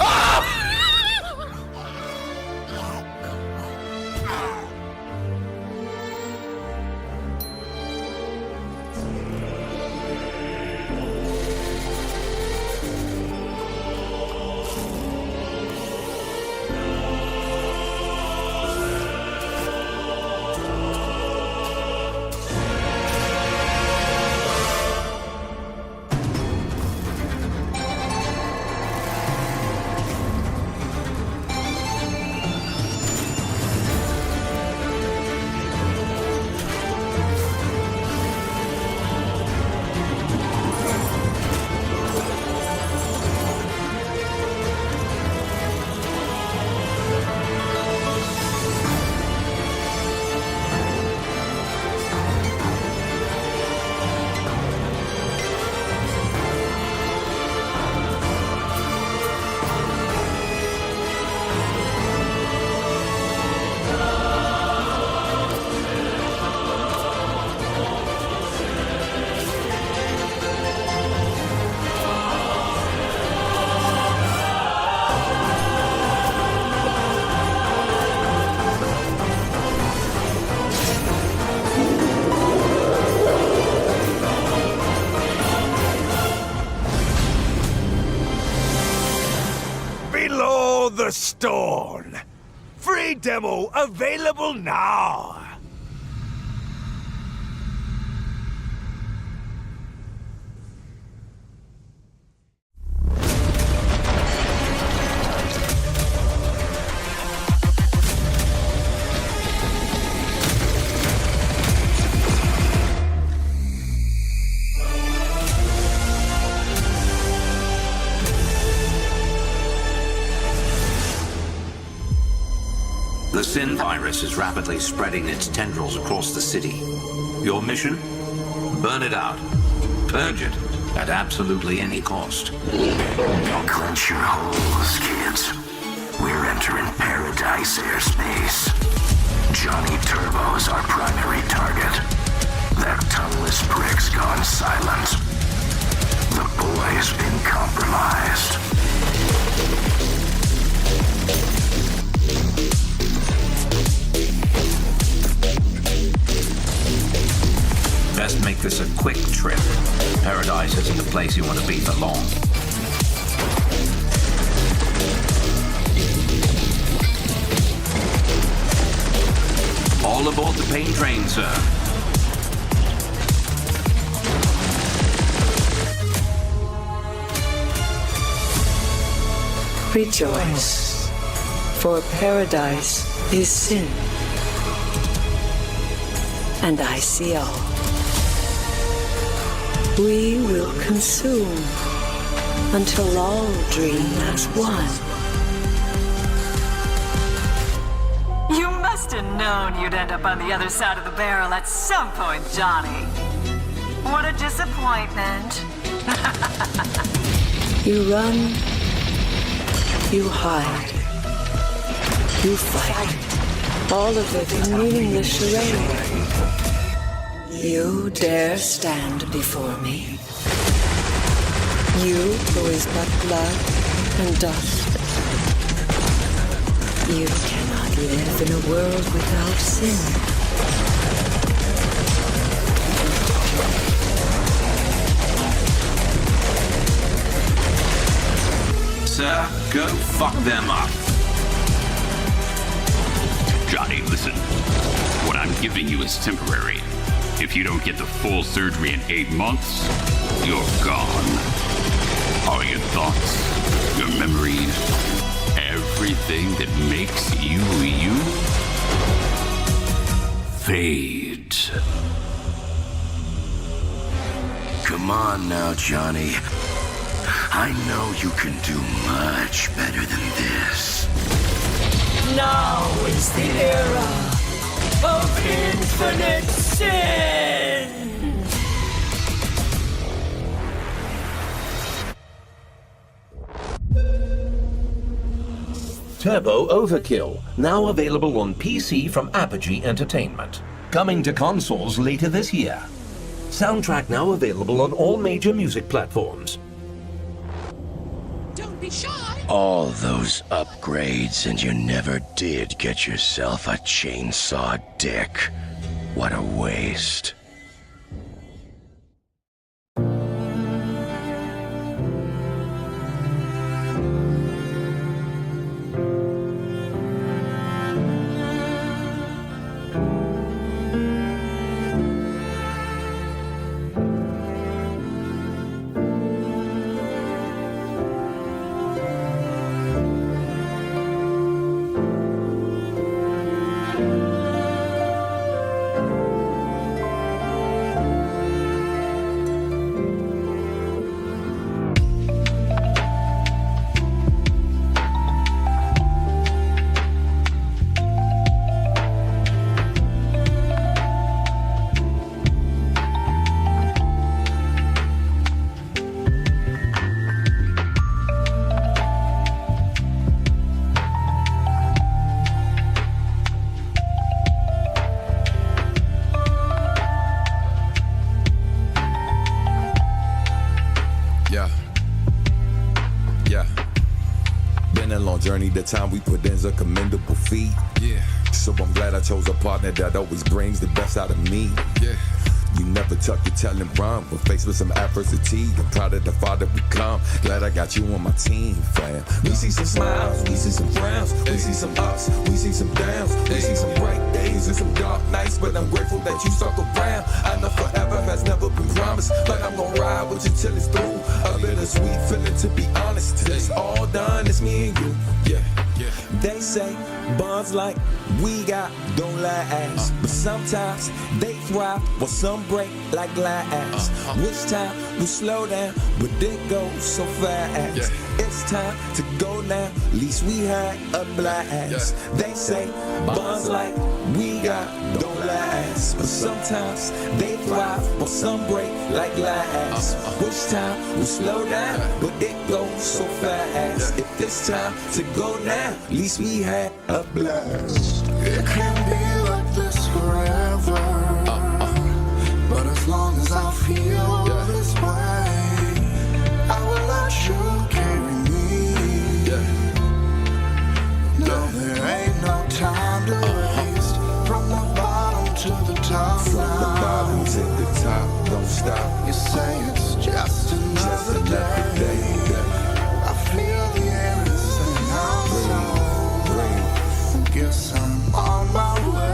Ah! The Storm. Free demo available now. The Sin virus is rapidly spreading its tendrils across the city. Your mission? Burn it out. Purge it at absolutely any cost. Clench your holes, kids. We're entering paradise airspace. Johnny Turbo's our primary target. That tongueless prick's gone silent. The boy's been compromised. Best make this a quick trip. Paradise isn't the place you want to be for long. All aboard the pain train, sir. Rejoice, for paradise is sin, and I see all. We will consume until all dream as one. You must have known you'd end up on the other side of the barrel at some point, Johnny. What a disappointment. You run, you hide, you fight, all of it in meaningless charade. You dare stand before me? You who is but blood and dust. You cannot live in a world without sin. Sir, go fuck them up. Johnny, listen. What I'm giving you is temporary. If you don't get the full surgery in 8 months, you're gone. All your thoughts, your memories, everything that makes you you, fades. Come on now, Johnny. I know you can do much better than this. Now is the era of infinite sin! Turbo Overkill, now available on PC from Apogee Entertainment. Coming to consoles later this year. Soundtrack now available on all major music platforms. Don't be shy! all those upgrades and you never did get yourself a chainsaw dick. What a waste. Journey, the time we put in's a commendable feat. Yeah. So I'm glad I chose a partner that always brings the best out of me. Yeah. You never tuck your tail and run. When faced with some adversity, I'm proud of the father we come. Glad I got you on my team, fam. We see some smiles, we see some frowns, we see some ups, we see some downs, we see some bright days and some dark nights. But I'm grateful that you stuck around. I know forever has never been promised, but I'm gonna ride with you till it's through. A bittersweet feeling, to be honest. Till it's all done, it's me and you. Yeah. They say bonds like we got don't last, but sometimes they thrive while some break like glass. Which time we slow down, but it goes so fast. It's time to go now, at least we had a blast. They say bonds like we got don't last, but sometimes they thrive while some break like glass. Which time we slow down, but it goes so fast. If it's time to go now, at least we had a blast. It can be like this forever, but as long as I feel this way, I will let you carry me. No, there ain't no time to waste. From the bottom to the top. From the bottom to the top, don't stop. You say it's just another day. I feel the air is saying I'm guess I'm on my way.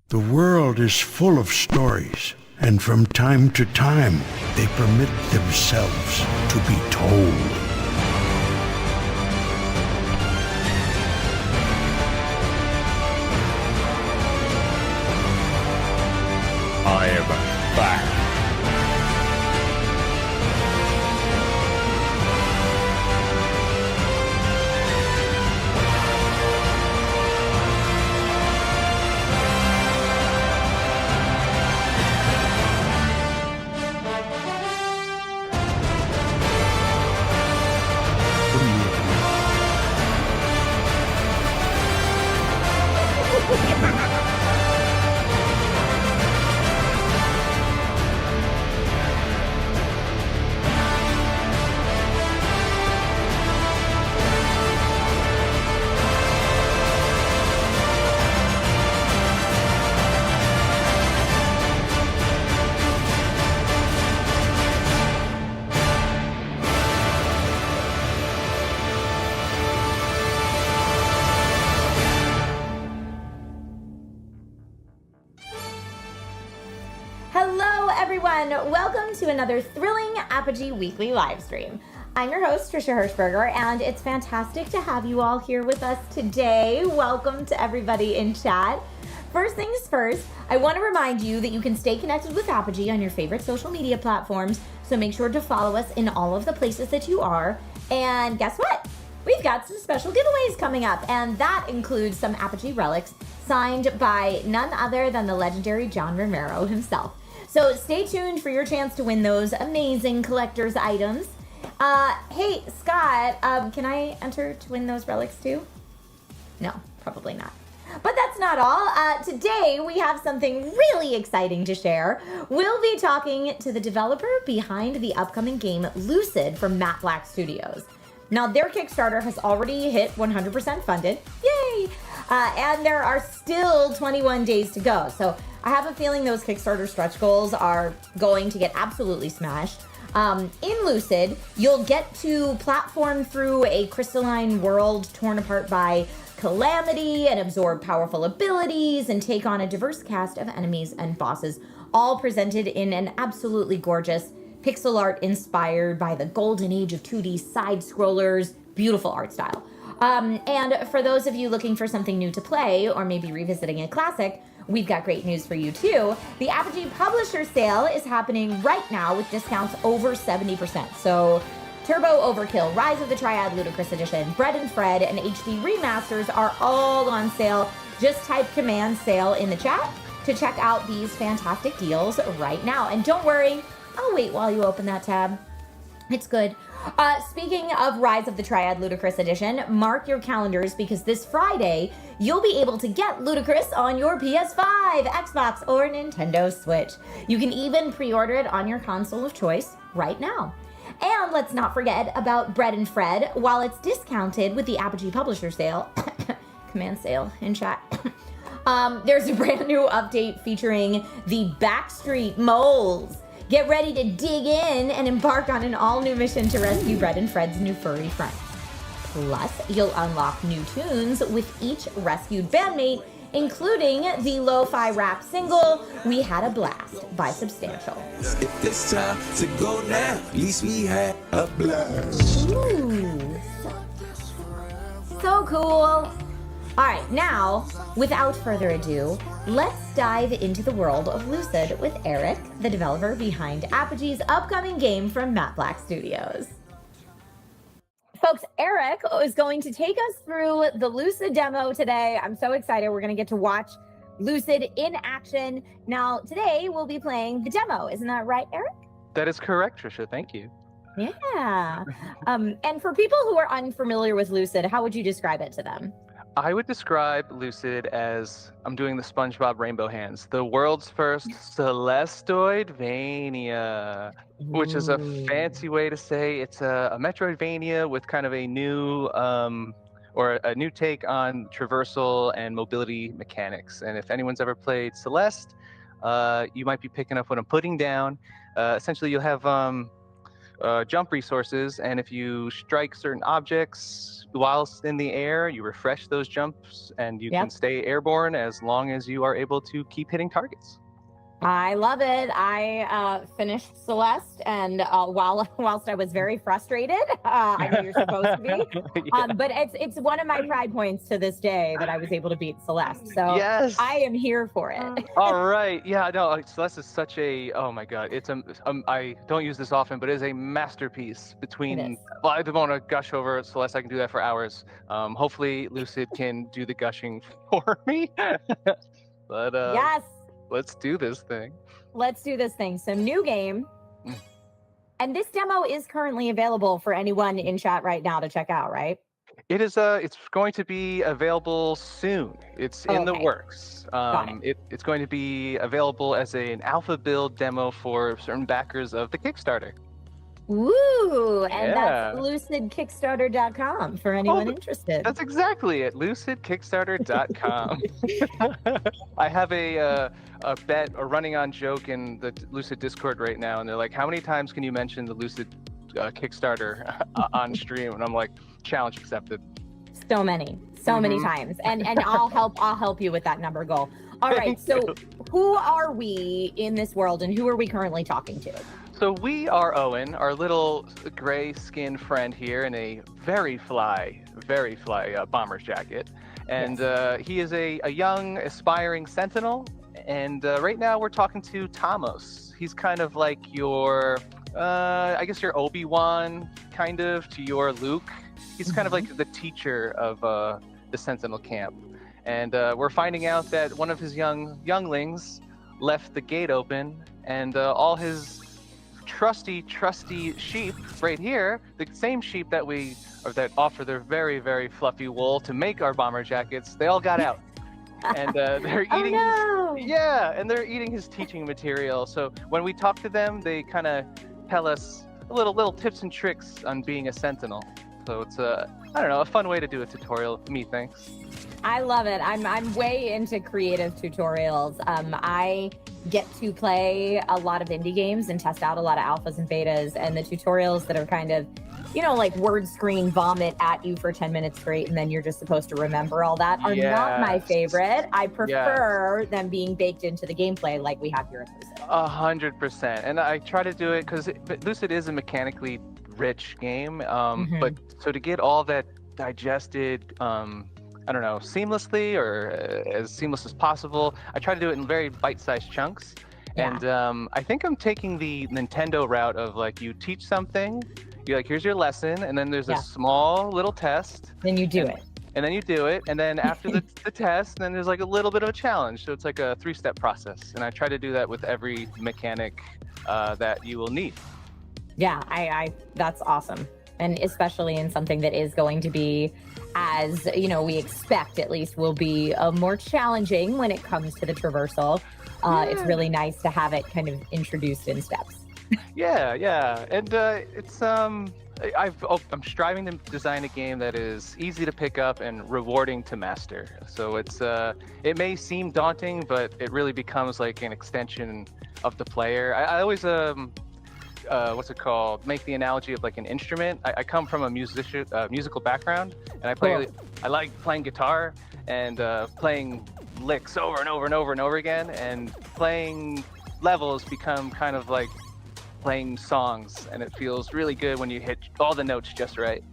The world is full of stories, and from time to time, they permit themselves to be told. I am back. Hello everyone, welcome to another thrilling Apogee weekly live stream. I'm your host Trisha Hirschberger, and it's fantastic to have you all here with us today. Welcome to everybody in chat. First things first, I want to remind you that you can stay connected with Apogee on your favorite social media platforms, so make sure to follow us in all of the places that you are. And guess what? We've got some special giveaways coming up, and that includes some Apogee relics signed by none other than the legendary John Romero himself. So stay tuned for your chance to win those amazing collector's items. Hey, Scott, can I enter to win those relics too? No, probably not. But that's not all. Today, we have something really exciting to share. We'll be talking to the developer behind the upcoming game LUCID from Matt Black Studios. Now, their Kickstarter has already hit 100% funded. Yay! And there are still 21 days to go. So I have a feeling those Kickstarter stretch goals are going to get absolutely smashed. In LUCID, you'll get to platform through a crystalline world torn apart by calamity and absorb powerful abilities and take on a diverse cast of enemies and bosses, all presented in an absolutely gorgeous pixel art inspired by the golden age of 2D side scrollers, beautiful art style. And for those of you looking for something new to play or maybe revisiting a classic, we've got great news for you too. The Apogee Publisher Sale is happening right now with discounts over 70%. So Turbo Overkill, Rise of the Triad Ludicrous Edition, Bread and Fred, and HD Remasters are all on sale. Just type command sale in the chat to check out these fantastic deals right now. And don't worry, I'll wait while you open that tab. It's good. Speaking of Rise of the Triad Ludicrous Edition, mark your calendars because this Friday, you'll be able to get Ludicrous on your PS5, Xbox, or Nintendo Switch. You can even pre-order it on your console of choice right now. And let's not forget about Bread and Fred. While it's discounted with the Apogee Publisher Sale, command sale in chat, there's a brand new update featuring the Backstreet Moles. Get ready to dig in and embark on an all-new mission to rescue Bread and Fred's new furry friends. Plus, you'll unlock new tunes with each rescued bandmate, including the lo-fi rap single, We Had a Blast by Substantial. If it's time to go now, at least we had a blast. Ooh, so cool. All right, now, without further ado, let's dive into the world of LUCID with Eric, the developer behind Apogee's upcoming game from Matt Black Studios. Folks, Eric is going to take us through the LUCID demo today. I'm so excited. We're going to get to watch LUCID in action. Now, today we'll be playing the demo. Isn't that right, Eric? That is correct, Trisha. Thank you. Yeah. And for people who are unfamiliar with LUCID, how would you describe it to them? I would describe LUCID as, I'm doing the SpongeBob Rainbow Hands, the world's first Celesteoidvania, which is a fancy way to say it's a Metroidvania with kind of a new, or a new take on traversal and mobility mechanics. And if anyone's ever played Celeste, you might be picking up what I'm putting down. Essentially, you'll have jump resources, and if you strike certain objects whilst in the air, you refresh those jumps, and you can stay airborne as long as you are able to keep hitting targets. I love it. I finished Celeste, and whilst I was very frustrated, I know you're supposed to be, but it's one of my pride points to this day that I was able to beat Celeste. So yes, I am here for it. All right, yeah, no, Celeste is such a, oh my god, it's I don't use this often, but it is a masterpiece. Between, well, I don't want to gush over Celeste. I can do that for hours. Hopefully, Lucid can do the gushing for me. But yes. Let's do this thing. Let's do this thing. So new game. And this demo is currently available for anyone in chat right now to check out, right? It is it's going to be available soon. It's in the works. It's going to be available as an alpha build demo for certain backers of the Kickstarter. Woo! And that's lucidkickstarter.com for anyone interested. That's exactly it. lucidkickstarter.com. I have a bet, a running on joke in the Lucid Discord right now, and they're like, how many times can you mention the Lucid Kickstarter on stream? And I'm like, challenge accepted. So many times. And I'll help you with that number goal. All right, so who are we in this world, and who are we currently talking to? So we are Owen, our little gray-skinned friend here in a very fly bomber's jacket. And he is a young, aspiring Sentinel. And right now we're talking to Thomas. He's kind of like your, I guess your Obi-Wan, kind of, to your Luke. He's kind of like the teacher of the Sentinel Camp. And we're finding out that one of his younglings left the gate open, and all his trusty sheep right here, the same sheep that that offer their very, very fluffy wool to make our bomber jackets, they all got out. And they're eating and they're eating his teaching material. So when we talk to them, they kind of tell us little tips and tricks on being a sentinel. So it's I don't know, a fun way to do a tutorial, methinks. I love it. I'm way into creative tutorials. I get to play a lot of indie games and test out a lot of alphas and betas, and the tutorials that are kind of, like word screen vomit at you for 10 minutes straight, and then you're just supposed to remember all that are not my favorite. I prefer them being baked into the gameplay like we have here at Lucid. 100%. And I try to do it because Lucid is a mechanically rich game, but so to get all that digested, I don't know, seamlessly or as seamless as possible, I try to do it in very bite-sized chunks. And I think I'm taking the Nintendo route of like, you teach something, you're like, here's your lesson, and then there's a small little test. Then you do it. And then you do it, and then after the test, then there's like a little bit of a challenge. So it's like a 3-step process. And I try to do that with every mechanic that you will need. Yeah, I that's awesome. And especially in something that is going to be, as we expect at least, will be more challenging when it comes to the traversal. It's really nice to have it kind of introduced in steps. Yeah. And it's I'm striving to design a game that is easy to pick up and rewarding to master. So it's it may seem daunting, but it really becomes like an extension of the player. I always what's it called? Make the analogy of like an instrument. I come from a musical background, and I like playing guitar and playing licks over and over and over and over again, and playing levels become kind of like playing songs, and it feels really good when you hit all the notes just right.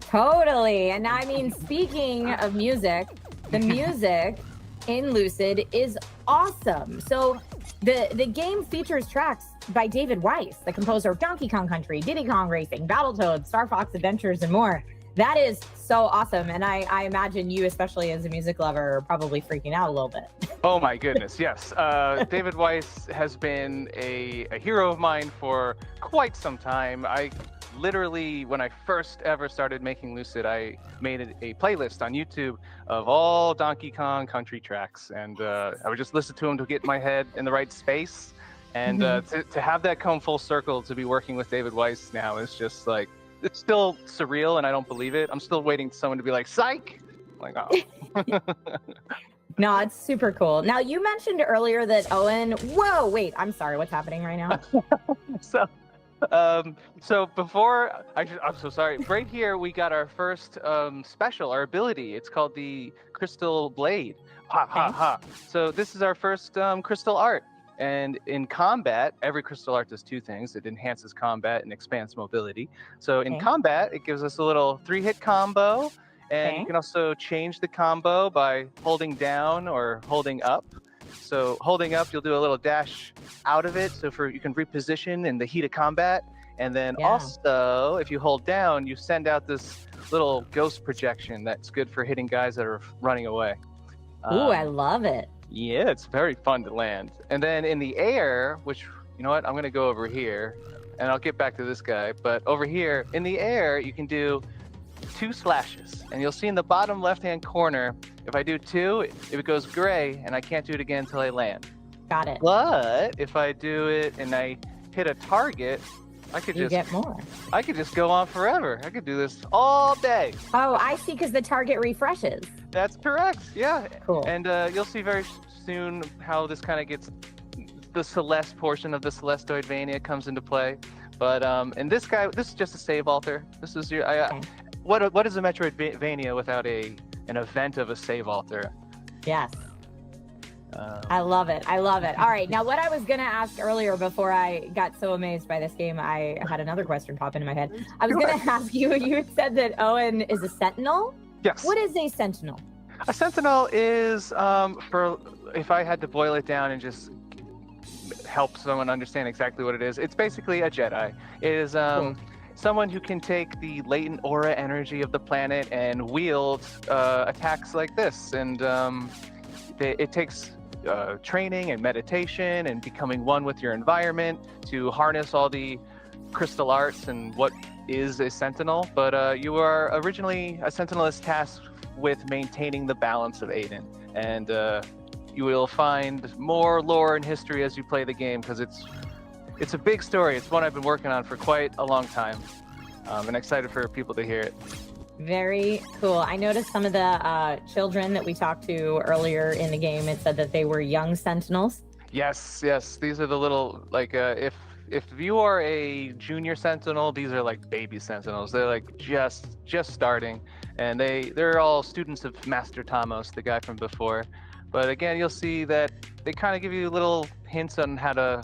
Totally. And I mean, speaking of music, the music in Lucid is awesome. So the game features tracks by David Weiss, the composer of Donkey Kong Country, Diddy Kong Racing, Battletoads, Star Fox Adventures, and more. That is so awesome. And I imagine you, especially as a music lover, are probably freaking out a little bit. Oh my goodness, yes. David Weiss has been a hero of mine for quite some time. I literally, when I first ever started making Lucid, I made a playlist on YouTube of all Donkey Kong Country tracks. And I would just listen to them to get my head in the right space. And to have that come full circle, to be working with David Weiss now is just like, it's still surreal, and I don't believe it. I'm still waiting for someone to be like, psych! I'm like, oh. No, it's super cool. Now, you mentioned earlier that Owen... Whoa, wait, I'm sorry. What's happening right now? So So before, I'm so sorry. Right here, we got our first special, our ability. It's called the Crystal Blade. Ha ha ha. So this is our first crystal art. And in combat, every crystal art does two things. It enhances combat and expands mobility. So in combat, it gives us a little 3-hit combo. And you can also change the combo by holding down or holding up. So holding up, you'll do a little dash out of it. So you can reposition in the heat of combat. And then also, if you hold down, you send out this little ghost projection that's good for hitting guys that are running away. Ooh, I love it. Yeah, it's very fun to land. And then in the air, which, you know what, I'm going to go over here, and I'll get back to this guy. But over here, in the air, you can do 2 slashes. And you'll see in the bottom left-hand corner, if I do 2, if it goes gray, and I can't do it again until I land. Got it. But if I do it and I hit a target, I could You get more. I could just go on forever. I could do this all day. Oh, I see, because the target refreshes. That's correct. Yeah. Cool. And you'll see very soon how this kind of gets the Celeste portion of the Celestoidvania comes into play. But and this is just a save altar. This is your what is a Metroidvania without an event of a save altar? Yes. I love it. I love it. All right. Now, what I was going to ask earlier before I got so amazed by this game, I had another question pop into my head. I was going to ask you, you had said that Owen is a Sentinel? Yes. What is a Sentinel? A Sentinel is, for if I had to boil it down and just help someone understand exactly what it is, it's basically a Jedi. It is someone who can take the latent aura energy of the planet and wield attacks like this. And it takes training and meditation and becoming one with your environment to harness all the crystal arts and what is a Sentinel. But you are originally a Sentinel is tasked with maintaining the balance of Aiden, and you will find more lore and history as you play the game, because it's a big story. It's one I've been working on for quite a long time, and excited for people to hear it. Very cool. I noticed some of the children that we talked to earlier in the game, it said that they were young Sentinels. Yes. These are the little, like, if you are a junior Sentinel, these are like baby Sentinels. They're like just starting, and they're all students of Master Tamos, the guy from before. But again, you'll see that they kind of give you little hints on how to,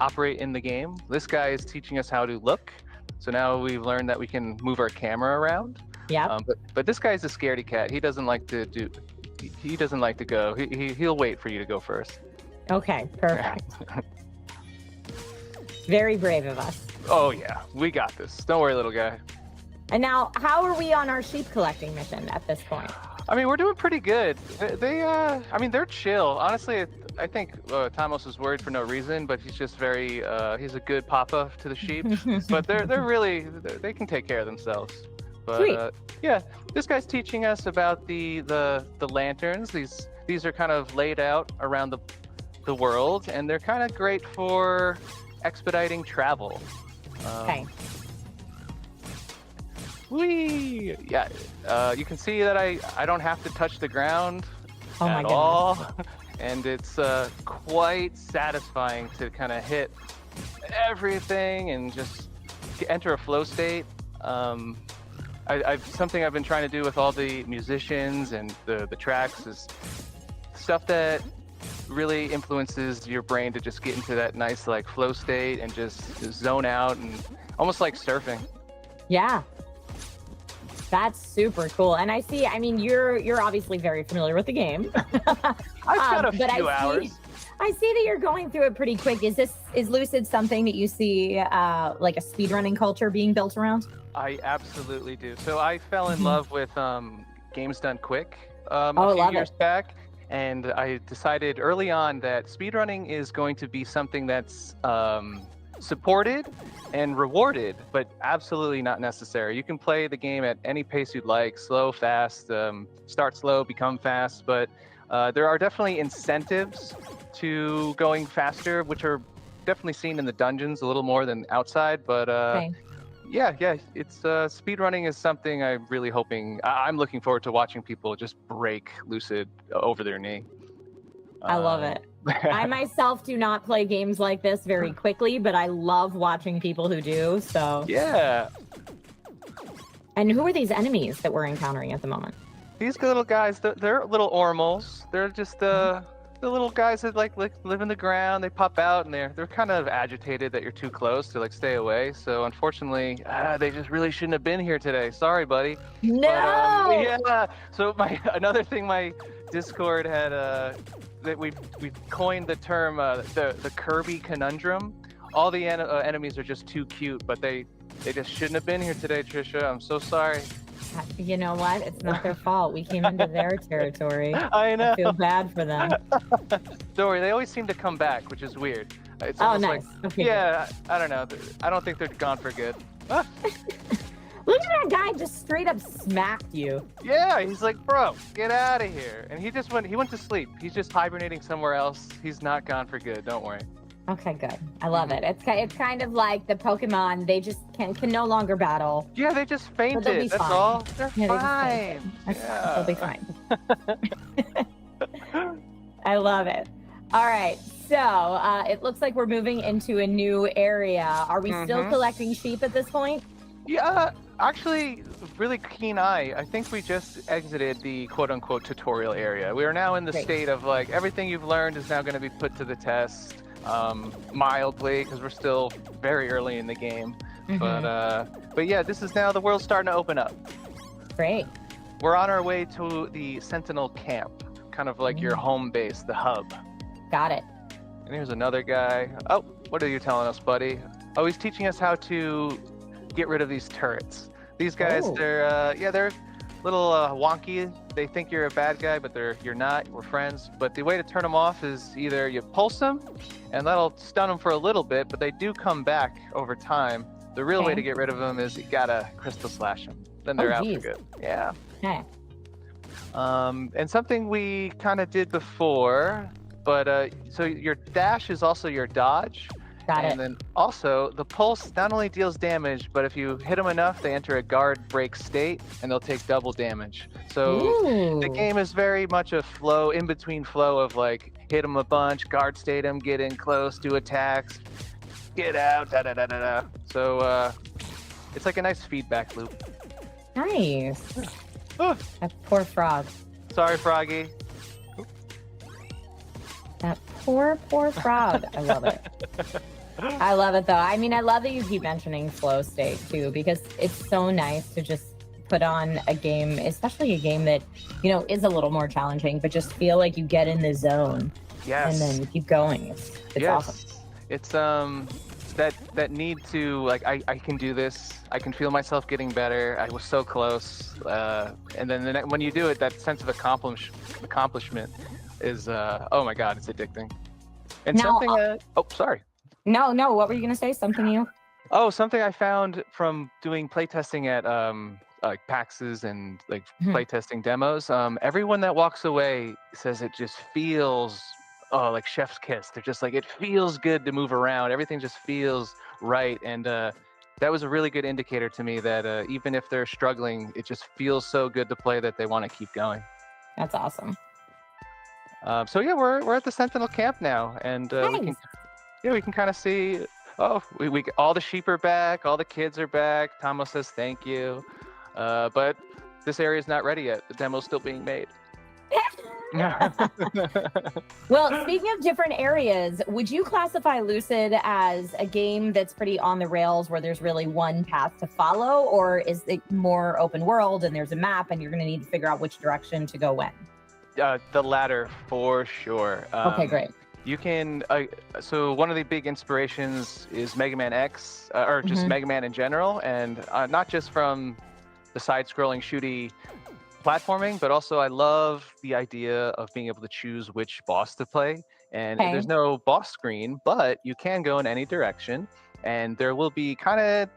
operate in the game. This guy is teaching us how to look. So now we've learned that we can move our camera around. Yeah. But this guy's a scaredy cat. He doesn't like to do. He doesn't like to go. He'll wait for you to go first. Okay. Perfect. Very brave of us. Oh yeah, we got this. Don't worry, little guy. And now, how are we on our sheep collecting mission at this point? I mean, we're doing pretty good. They're chill. Honestly, I think Tamos was worried for no reason, but he's just very, he's a good papa to the sheep. But they're really, they can take care of themselves. But yeah, this guy's teaching us about the lanterns. These are kind of laid out around the world, and they're kind of great for expediting travel. Okay. Whee! Yeah, you can see that I don't have to touch the ground at goodness. all, and it's quite satisfying to kind of hit everything and just enter a flow state. Something I've been trying to do with all the musicians and the tracks is stuff that really influences your brain to just get into that nice like flow state and just zone out, and almost like surfing. Yeah. That's super cool. And I see, you're obviously very familiar with the game. I've got a few hours. I see that you're going through it pretty quick. Is LUCID something that you see like a speedrunning culture being built around? I absolutely do. So I fell in love with games done quick a few years back. And I decided early on that speedrunning is going to be something that's supported and rewarded, but absolutely not necessary. You can play the game at any pace you'd like, slow, fast, start slow, become fast, but there are definitely incentives to going faster, which are definitely seen in the dungeons a little more than outside, but yeah, it's speedrunning is something I'm really hoping. I'm looking forward to watching people just break LUCID over their knee. I love it. I myself do not play games like this very quickly, but I love watching people who do, so... Yeah. And who are these enemies that we're encountering at the moment? These little guys, they're little ormals. They're just the little guys that like live in the ground. They pop out and they're kind of agitated that you're too close to like stay away. So unfortunately, they just really shouldn't have been here today. Sorry, buddy. No. But, yeah. So another thing my Discord had that we've coined the term the Kirby conundrum. All the enemies are just too cute, but they just shouldn't have been here today, Trisha. I'm so sorry. You know what? It's not their fault. We came into their territory. I know. I feel bad for them. Don't worry, they always seem to come back, which is weird. It's Oh, almost nice. like, Okay, yeah, I don't know. I don't think they're gone for good. Look at that guy just straight up smacked you. Yeah, he's like, bro, get out of here. And he went to sleep. He's just hibernating somewhere else. He's not gone for good. Don't worry. Okay, good. I love it. It's kind of like the Pokemon. They just can no longer battle. Yeah, they just fainted. They'll be That's fine. all. They're Yeah, fine. They'll be fine. I love it. All right. So it looks like we're moving into a new area. Are we still collecting sheep at this point? Yeah, actually, really keen eye. I think we just exited the quote-unquote tutorial area. We are now in the state of like everything you've learned is now going to be put to the test, mildly, because we're still very early in the game. But yeah, this is now the world's starting to open up. Great. We're on our way to the Sentinel Camp, kind of like your home base, the hub. Got it. And here's another guy. Oh, what are you telling us, buddy? Oh, he's teaching us how to get rid of these turrets. These guys, they're a little wonky. They think you're a bad guy, but you're not. We're friends. But the way to turn them off is either you pulse them, and that'll stun them for a little bit, but they do come back over time. The real way to get rid of them is you gotta crystal slash them. Then they're out for good. Yeah. Okay. And something we kind of did before, but so your dash is also your dodge. Got it. And then also, the pulse not only deals damage, but if you hit them enough, they enter a guard break state, and they'll take double damage. So the game is very much a flow, in-between flow of like, hit them a bunch, guard state them, get in close, do attacks, get out, da-da-da-da-da. So it's like a nice feedback loop. Nice. That poor frog. Sorry, Froggy. That poor frog. I love it. I love it, though. I mean, I love that you keep mentioning flow state, too, because it's so nice to just put on a game, especially a game that, you know, is a little more challenging, but just feel like you get in the zone. Yes. And then you keep going. It's awesome. It's that need to, like, I can do this. I can feel myself getting better. I was so close. And then when you do it, that sense of accomplishment is, oh my God, it's addicting. And now, something, oh, sorry. No, what were you going to say? Something new? Oh, something I found from doing playtesting at like PAXs and like playtesting demos. Everyone that walks away says it just feels like chef's kiss. They're just like, it feels good to move around. Everything just feels right. And that was a really good indicator to me that even if they're struggling, it just feels so good to play that they want to keep going. That's awesome. So yeah, we're at the Sentinel Camp now, and we can kind of see. Oh, we all the sheep are back, all the kids are back. Tomo says thank you, but this area is not ready yet. The demo's still being made. Well, speaking of different areas, would you classify LUCID as a game that's pretty on the rails where there's really one path to follow, or is it more open world and there's a map and you're going to need to figure out which direction to go when? The latter for sure. Okay, great. You can, so one of the big inspirations is Mega Man X, or just Mega Man in general, and not just from the side-scrolling shooty platforming, but also I love the idea of being able to choose which boss to play. And there's no boss screen, but you can go in any direction, and there will be kind of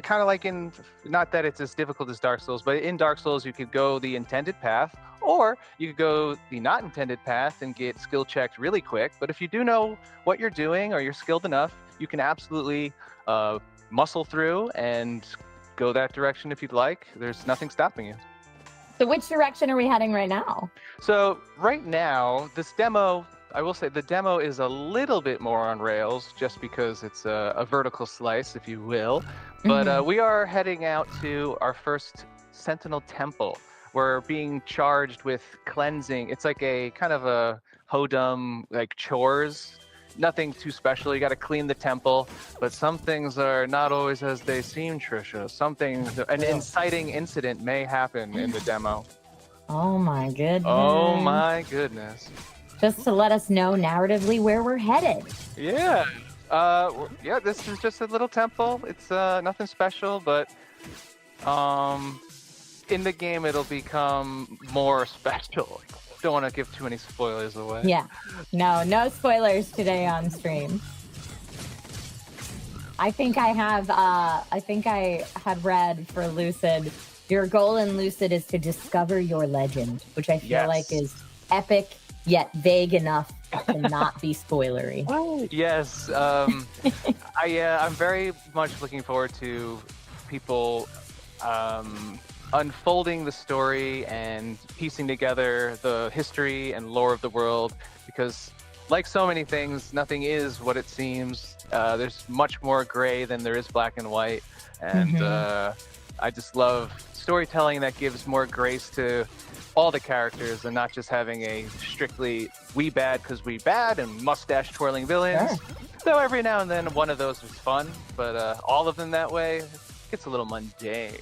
like in, not that it's as difficult as Dark Souls, but in Dark Souls you could go the intended path, or you could go the not intended path and get skill checked really quick. But if you do know what you're doing or you're skilled enough, you can absolutely muscle through and go that direction if you'd like. There's nothing stopping you. So which direction are we heading right now? So right now, this demo I will say the demo is a little bit more on rails, just because it's a vertical slice, if you will. But we are heading out to our first Sentinel Temple. We're being charged with cleansing. It's like a kind of a hodum, like chores. Nothing too special. You got to clean the temple, but some things are not always as they seem, Trisha. Some things, an inciting incident may happen in the demo. Oh my goodness. Oh my goodness. Just to let us know narratively where we're headed. Yeah. Yeah, this is just a little temple. It's nothing special, but in the game it'll become more special. Don't want to give too many spoilers away. Yeah. No spoilers today on stream. I think I had read for Lucid, your goal in Lucid is to discover your legend, which I feel like is epic yet vague enough to not be spoilery. Yes. I'm very much looking forward to people unfolding the story and piecing together the history and lore of the world, because like so many things, nothing is what it seems. There's much more gray than there is black and white, and I just love storytelling that gives more grace to all the characters and not just having a strictly we bad because we bad and mustache twirling villains. Though every now and then one of those is fun, but all of them that way gets a little mundane.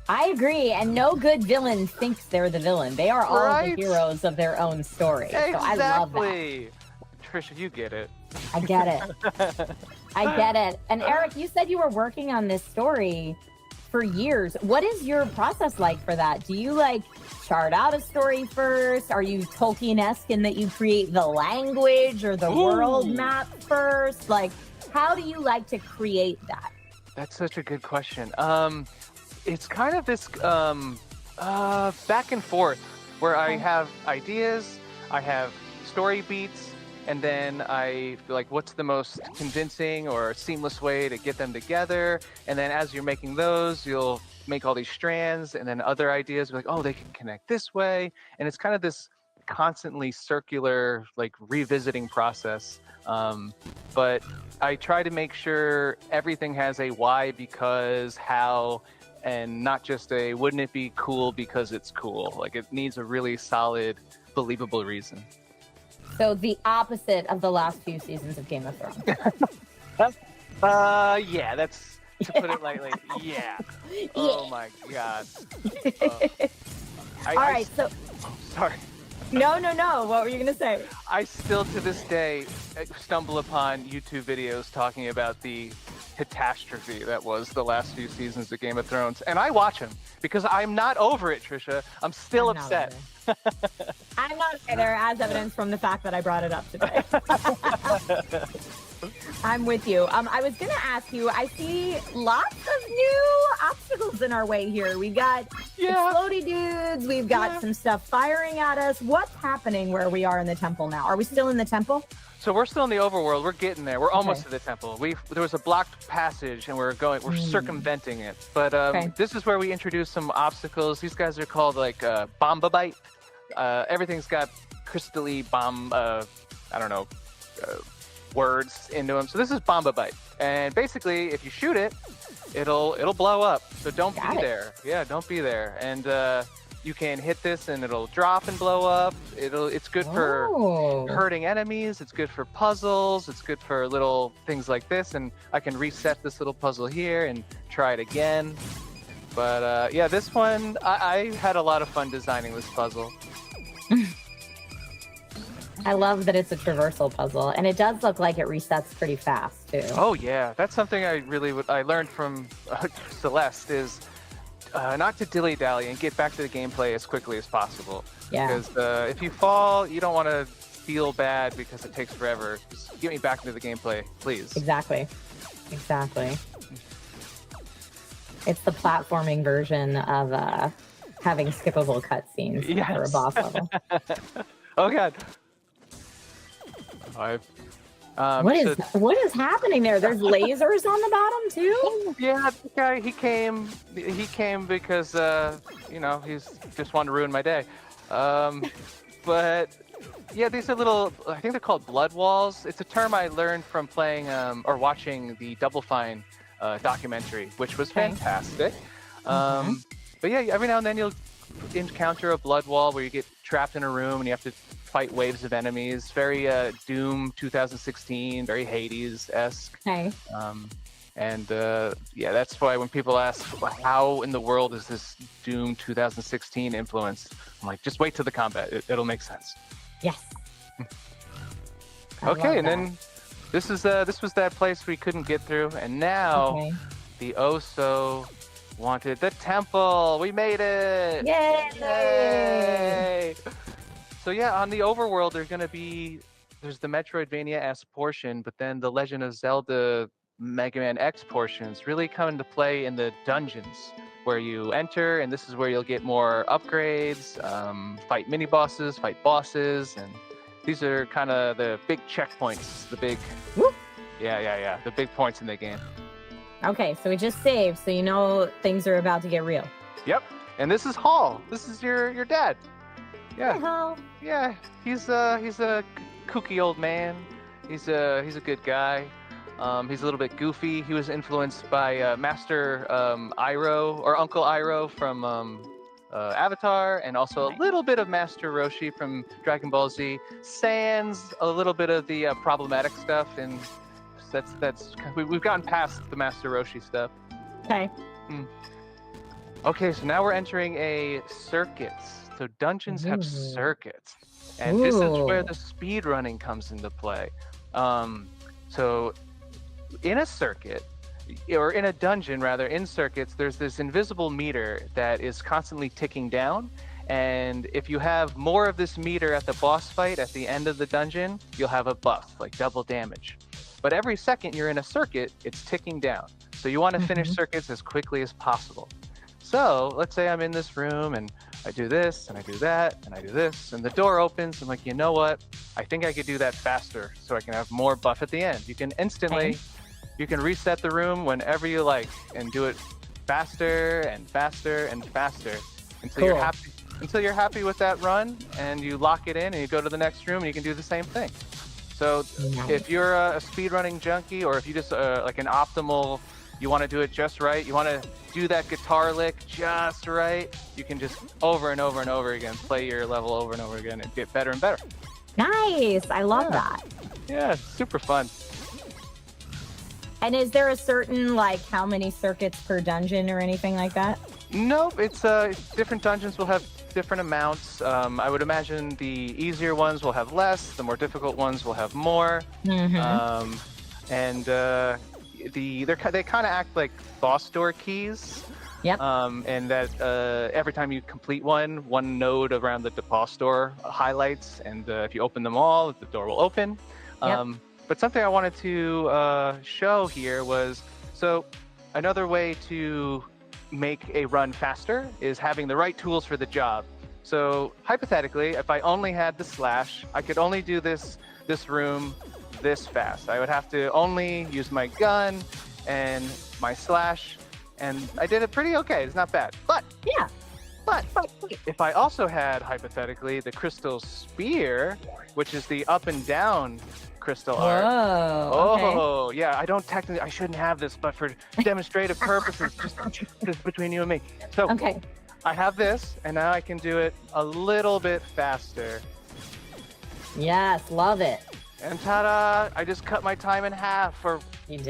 I agree, and no good villain thinks they're the villain. They are all the heroes of their own story. Exactly. So I love that. Trisha, you get it. I get it. I get it. And Eric, you said you were working on this story for years. What is your process like for that? Do you like chart out a story first? Are you Tolkien-esque in that you create the language or the world map first? Like, how do you like to create that? That's such a good question. It's kind of this back and forth where I have ideas, I have story beats, and then I feel like what's the most convincing or seamless way to get them together. And then as you're making those, you'll make all these strands, and then other ideas are like, oh, they can connect this way. And it's kind of this constantly circular, like revisiting process. But I try to make sure everything has a why, because, how, and not just a wouldn't it be cool because it's cool. Like it needs a really solid, believable reason. So the opposite of the last few seasons of Game of Thrones. Yeah, that's to put it lightly. Yeah. Oh my God. All right, so. Sorry. No. What were you gonna say? I still, to this day, stumble upon YouTube videos talking about the catastrophe that was the last few seasons of Game of Thrones, and I watch them because I'm not over it, Trisha. I'm still upset. I'm not either, as evidenced from the fact that I brought it up today. I'm with you. I was going to ask you, I see lots of new obstacles in our way here. We've got explodey dudes. We've got some stuff firing at us. What's happening where we are in the temple now? Are we still in the temple? So we're still in the overworld. We're getting there. We're almost to the temple. There was a blocked passage, and we're circumventing it. But this is where we introduce some obstacles. These guys are called like Bombabite. Everything's got crystally words into them. So this is Bombabite, and basically, if you shoot it, it'll blow up. So don't be there. Yeah, don't be there. And you can hit this, and it'll drop and blow up. It's good for hurting enemies. It's good for puzzles. It's good for little things like this. And I can reset this little puzzle here and try it again. But yeah, this one I had a lot of fun designing this puzzle. I love that it's a traversal puzzle, and it does look like it resets pretty fast too. Oh yeah, that's something I learned from Celeste is not to dilly-dally and get back to the gameplay as quickly as possible. Yeah. Because if you fall, you don't want to feel bad because it takes forever. Just get me back into the gameplay, please. Exactly. It's the platforming version of having skippable cutscenes for a boss level. Oh God. What is happening there? There's lasers on the bottom too? Yeah, the guy, he came because he's just wanted to ruin my day. But Yeah, these are little, I think they're called blood walls. It's a term I learned from playing or watching the Double Fine documentary, which was fantastic. But yeah, every now and then you'll encounter a blood wall where you get trapped in a room and you have to fight waves of enemies. Very Doom 2016, very Hades-esque. Okay. Yeah, that's why when people ask, how in the world is this Doom 2016 influence? I'm like, just wait till the combat. It'll make sense. Yes. Okay, and then this was that place we couldn't get through, and now the so wanted the temple. We made it! Yay! Yay! So yeah, on the overworld, there's the Metroidvania-esque portion, but then the Legend of Zelda Mega Man X portions really come into play in the dungeons, where you enter, and this is where you'll get more upgrades, fight mini-bosses, fight bosses, and these are kind of the big checkpoints, the big... Yeah, the big points in the game. Okay, so we just saved, so you know things are about to get real. Yep, and this is Hall. This is your dad. Yeah. Hi, Hall. Yeah, he's a kooky old man. He's a good guy. He's a little bit goofy. He was influenced by Master Iroh, or Uncle Iroh from Avatar, and also a little bit of Master Roshi from Dragon Ball Z. Sans a little bit of the problematic stuff, and we've gotten past the Master Roshi stuff. Okay. Okay, so now we're entering a circuits. So dungeons have circuits, and this is where the speed running comes into play. So in a circuit, or in a dungeon rather, in circuits, there's this invisible meter that is constantly ticking down. And if you have more of this meter at the boss fight at the end of the dungeon, you'll have a buff, like double damage. But every second you're in a circuit, it's ticking down. So you want to finish circuits as quickly as possible. So let's say I'm in this room and I do this and I do that and I do this, and the door opens. I'm like, you know what? I think I could do that faster so I can have more buff at the end. You can instantly, you can reset the room whenever you like and do it faster and faster and faster until you're happy. Until you're happy with that run, and you lock it in and you go to the next room and you can do the same thing. So if you're a speedrunning junkie, or if you just like an optimal, you want to do it just right, you want to do that guitar lick just right, you can just over and over and over again play your level over and over again and get better and better. Nice. I love that. Yeah, super fun. And is there a certain, like, how many circuits per dungeon or anything like that? Nope, it's different dungeons will have different amounts. I would imagine the easier ones will have less, the more difficult ones will have more. They kind of act like boss door keys. Yep. And that every time you complete one node around the boss door highlights, and if you open them all, the door will open. But something I wanted to show here was, so another way to make a run faster is having the right tools for the job. So hypothetically, if I only had the slash, I could only do this room this fast. I would have to only use my gun and my slash, and I did it pretty okay. It's not bad. But if I also had, hypothetically, the crystal spear, which is the up and down crystal art. Okay. Yeah, I shouldn't have this, but for demonstrative purposes, just between you and me. So I have this, and now I can do it a little bit faster. Yes, love it. And ta-da, I just cut my time in half or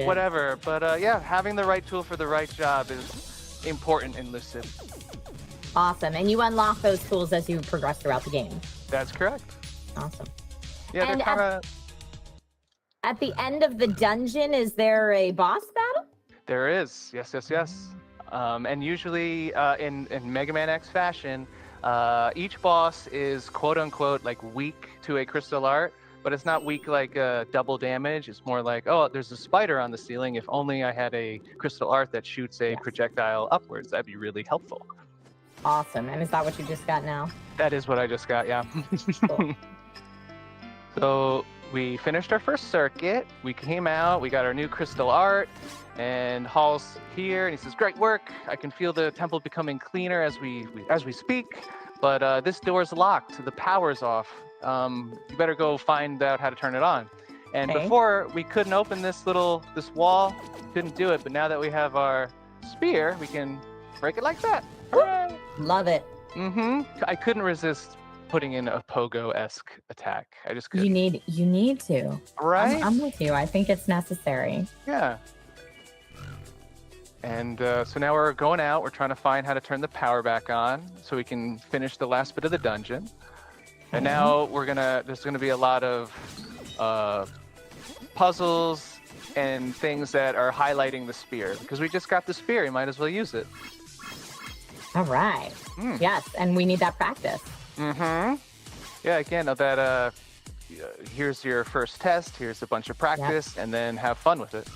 whatever. But yeah, having the right tool for the right job is important in LUCID. Awesome. And you unlock those tools as you progress throughout the game. That's correct. Awesome. Yeah, and they're kind of... At the end of the dungeon, is there a boss battle? There is. Yes. And usually in Mega Man X fashion, each boss is quote-unquote like weak to a crystal art, but it's not weak like double damage. It's more like, oh, there's a spider on the ceiling. If only I had a crystal art that shoots a projectile upwards, that'd be really helpful. Awesome. And is that what you just got now? That is what I just got, yeah. Cool. So we finished our first circuit. We came out, we got our new crystal art, and Hall's here, and he says, "Great work. I can feel the temple becoming cleaner as we speak. but this door's locked. The power's off. You better go find out how to turn it on. And before, we couldn't open this wall. Couldn't do it. But now that we have our spear, we can break it like that. Hooray! Love it. I couldn't resist putting in a pogo-esque attack. I just couldn't. You need to. Right? I'm with you. I think it's necessary. Yeah. And so now we're going out. We're trying to find how to turn the power back on so we can finish the last bit of the dungeon. And now there's gonna be a lot of puzzles and things that are highlighting the spear. Because we just got the spear, you might as well use it. All right. Yes, and we need that practice. Yeah, again, that here's your first test, here's a bunch of practice, and then have fun with it.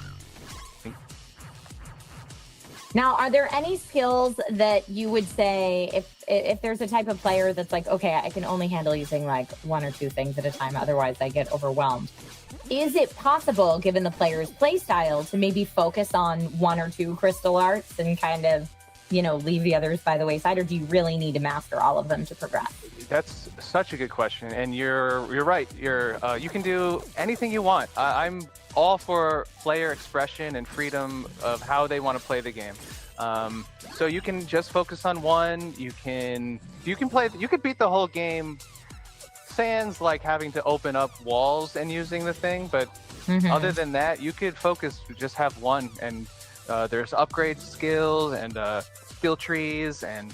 Now, are there any skills that you would say if there's a type of player that's like, okay, I can only handle using like one or two things at a time, otherwise I get overwhelmed. Is it possible, given the player's play style, to maybe focus on one or two crystal arts and kind of, leave the others by the wayside, or do you really need to master all of them to progress? That's such a good question, and you're right. You can do anything you want. I'm all for player expression and freedom of how they want to play the game. So you can just focus on one. You could beat the whole game. Sans like having to open up walls and using the thing, but other than that, you could focus. Just have one, and there's upgrade skills and skill trees and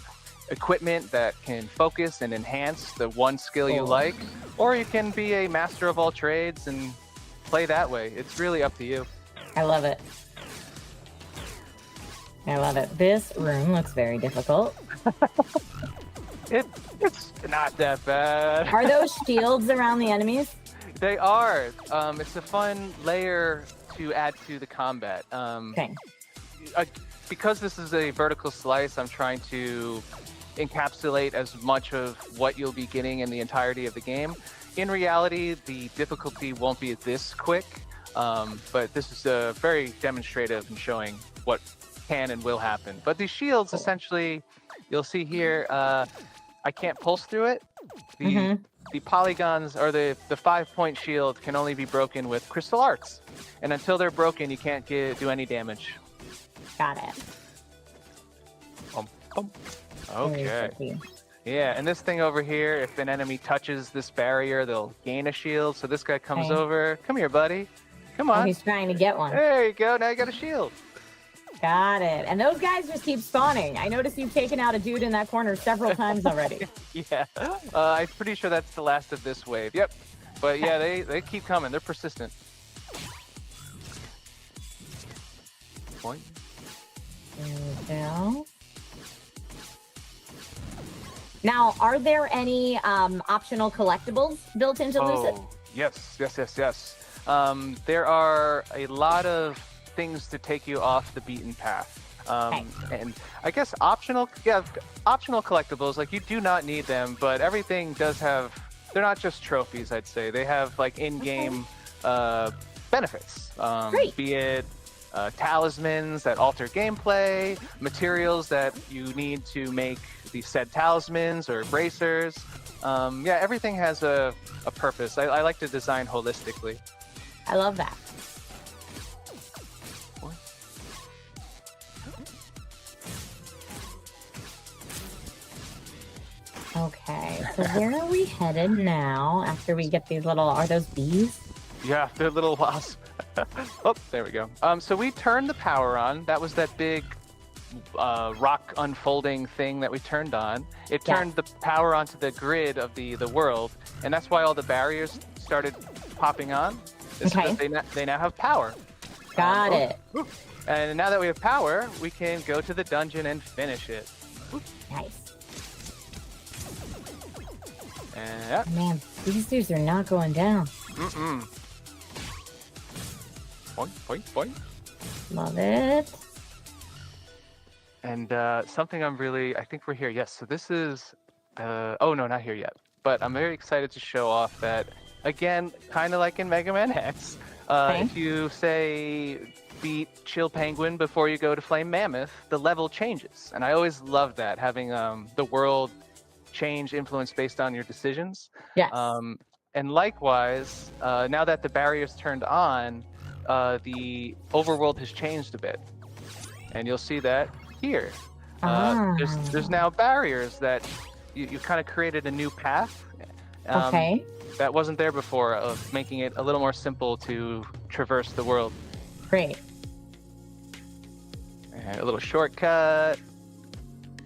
equipment that can focus and enhance the one skill you like, or you can be a master of all trades and play that way. It's really up to you. I love it. This room looks very difficult. It's not that bad. Are those shields around the enemies? They are. It's a fun layer to add to the combat. Because this is a vertical slice, I'm trying to encapsulate as much of what you'll be getting in the entirety of the game. In reality, the difficulty won't be this quick, but this is very demonstrative in showing what can and will happen. But these shields, essentially, you'll see here, I can't pulse through it. The polygons, or the 5-point shield, can only be broken with crystal arts. And until they're broken, you can't do any damage. Got it. Okay. Yeah, and this thing over here, if an enemy touches this barrier, they'll gain a shield. So this guy comes over. Come here, buddy. Come on. He's trying to get one. There you go. Now you got a shield. Got it. And those guys just keep spawning. I noticed you've taken out a dude in that corner several times already. Yeah. I'm pretty sure that's the last of this wave. Yep. But yeah, they keep coming. They're persistent. Point. There we go. Now, are there any optional collectibles built into Lucid? Yes. There are a lot of things to take you off the beaten path. And I guess optional collectibles, like you do not need them, but everything does have, they're not just trophies, I'd say. They have like in-game benefits. Be it talismans that alter gameplay, materials that you need to make these said talismans or bracers. Everything has a purpose. I like to design holistically. I love that. Okay, so where are we headed now after we get these little, are those bees? Yeah, they're little wasps. Oh, there we go. So we turned the power on. That was that big rock unfolding thing that we turned on. It turned the power onto the grid of the world, and that's why all the barriers started popping on. It's because they now have power. Got it. And now that we have power, we can go to the dungeon and finish it. Nice. And man, these dudes are not going down. Point. Love it. And something I think we're here. Yes, so this is, oh no, not here yet. But I'm very excited to show off that, again, kind of like in Mega Man X, if you say beat Chill Penguin before you go to Flame Mammoth, the level changes. And I always love that, having the world change, influence based on your decisions. Yes. And likewise, now that the barrier's turned on, the overworld has changed a bit. And you'll see that here. There's now barriers that you kind of created a new path. Okay. That wasn't there before, of making it a little more simple to traverse the world. Great. And a little shortcut.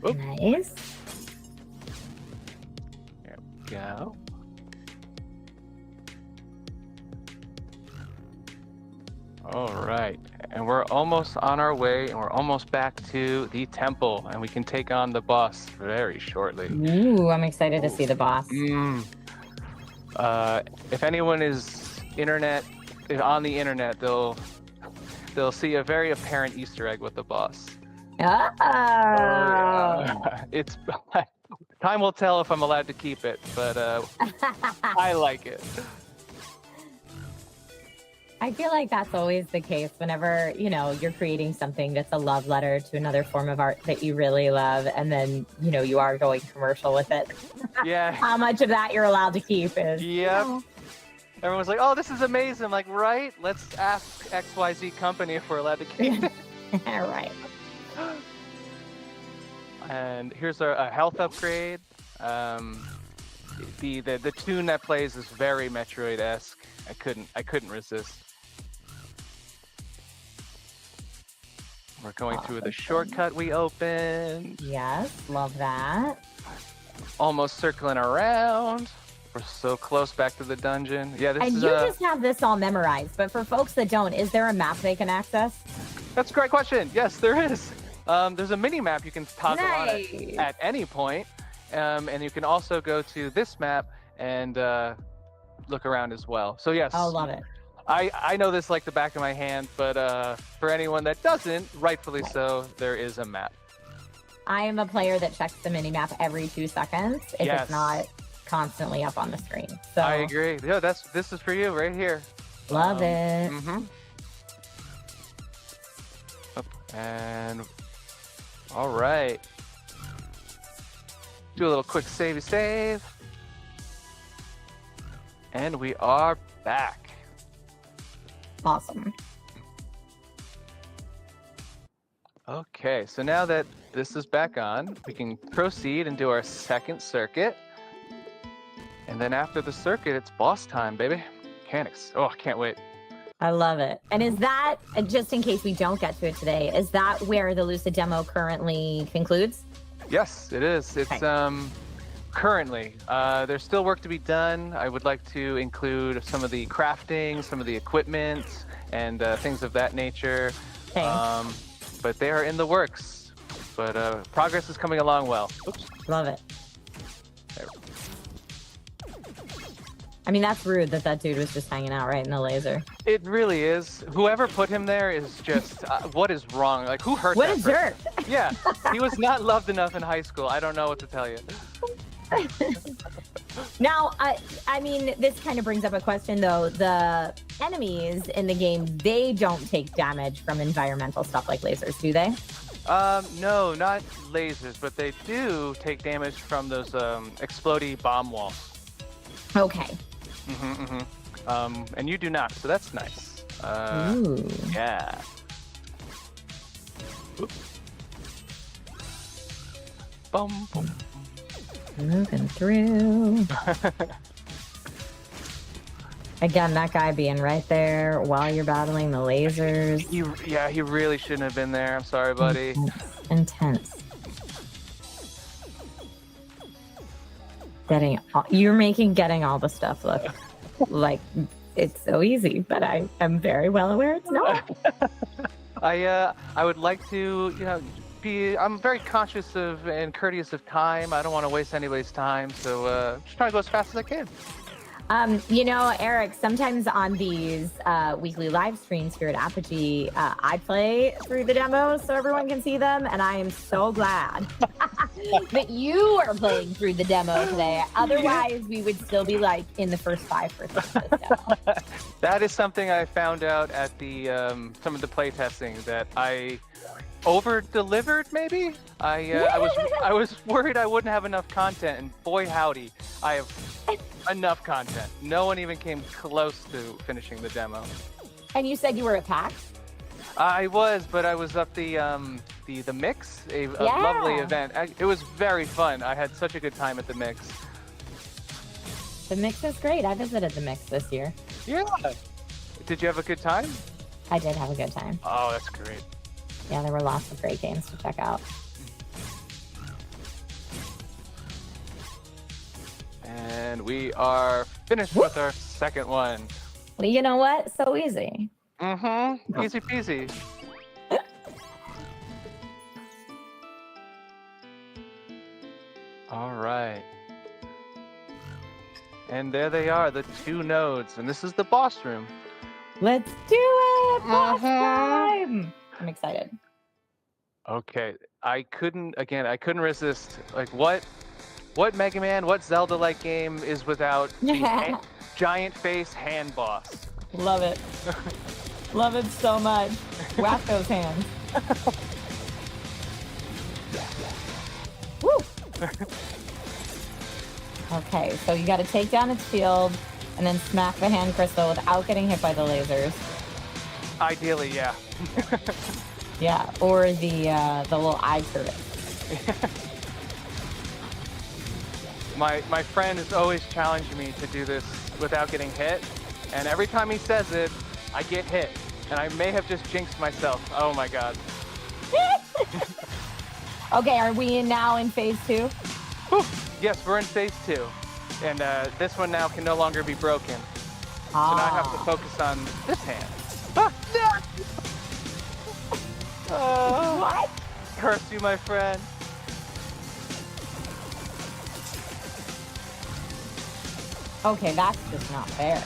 Oop. Nice. There we go. All right, and we're almost on our way, and we're almost back to the temple, and we can take on the boss very shortly. Ooh, I'm excited to see the boss. If anyone is on the internet, they'll see a very apparent Easter egg with the boss. Oh. Yeah. It's time will tell if I'm allowed to keep it, but I like it. I feel like that's always the case whenever, you're creating something that's a love letter to another form of art that you really love, and then, you are going commercial with it. Yeah. How much of that you're allowed to keep is... Yep. Everyone's like, oh, this is amazing. I'm like, right? Let's ask XYZ company if we're allowed to keep it. Right. And here's a health upgrade. The tune that plays is very Metroid-esque. I couldn't resist. We're going through the shortcut we opened. Yes, love that. Almost circling around. We're so close back to the dungeon. Yeah, this and is you just have this all memorized, but for folks that don't, is there a map they can access? That's a great question. Yes, there is. There's a mini map you can toggle on at any point. And you can also go to this map and look around as well. So yes. Oh, love it. I know this like the back of my hand, but for anyone that doesn't, rightfully so, there is a map. I am a player that checks the mini-map every 2 seconds if it's not constantly up on the screen. So I agree. Yeah, this is for you right here. Love it. Mm-hmm. And all right. Do a little quick save. And we are back. Awesome. Okay, so now that this is back on, we can proceed and do our second circuit. And then after the circuit, it's boss time, baby. Mechanics. Oh, I can't wait. I love it. And is that, just in case we don't get to it today, is that where the Lucid demo currently concludes? Yes, it is. It's currently. There's still work to be done. I would like to include some of the crafting, some of the equipment, and things of that nature. Okay. But they are in the works. But progress is coming along well. Oops. Love it. I mean, that's rude that dude was just hanging out right in the laser. It really is. Whoever put him there is just, what is wrong? Like, who hurt that person? Jerk. Yeah, he was not loved enough in high school. I don't know what to tell you. Now, I mean, this kind of brings up a question, though. The enemies in the game, they don't take damage from environmental stuff like lasers, do they? No, not lasers, but they do take damage from those explodey bomb walls. Okay. And you do not, so that's nice. Ooh. Yeah. Oops. Boom, boom. Moving through. Again, that guy being right there while you're battling the lasers. He really shouldn't have been there. I'm sorry, buddy. Intense. You're making getting all the stuff look like it's so easy, but I am very well aware it's not. I would like to, I'm very conscious of and courteous of time. I don't want to waste anybody's time, so just trying to go as fast as I can. Eric, sometimes on these weekly live streams here at Apogee, I play through the demos so everyone can see them, and I am so glad that you are playing through the demo today. Otherwise, we would still be like in the first 5% of this demo. That is something I found out at the some of the playtesting, that I over-delivered. Maybe I was worried I wouldn't have enough content, and boy howdy, I have enough content. No one even came close to finishing the demo. And you said you were at PAX? I was, but I was at the Mix, a lovely event. It was very fun. I had such a good time at the Mix. The Mix is great. I visited the Mix this year. Yeah. Did you have a good time? I did have a good time. Oh, that's great. Yeah, there were lots of great games to check out. And we are finished with our second one. Well, you know what? So easy. Mm-hmm. Easy peasy. All right. And there they are, the 2 nodes. And this is the boss room. Let's do it! Boss time! I'm excited. Okay. I couldn't resist. Like, what Mega Man, what Zelda-like game is without the giant face hand boss? Love it. Love it so much. Whack those hands. Woo! Okay, so you got to take down its shield and then smack the hand crystal without getting hit by the lasers. Ideally, yeah. Yeah, or the little eye turret. My friend is always challenging me to do this without getting hit, and every time he says it, I get hit, and I may have just jinxed myself. Oh my god. Okay, are we now in phase 2? Whew. Yes, we're in phase 2, and this one now can no longer be broken. So now I have to focus on this hand. What? Curse you, my friend. Okay, that's just not fair.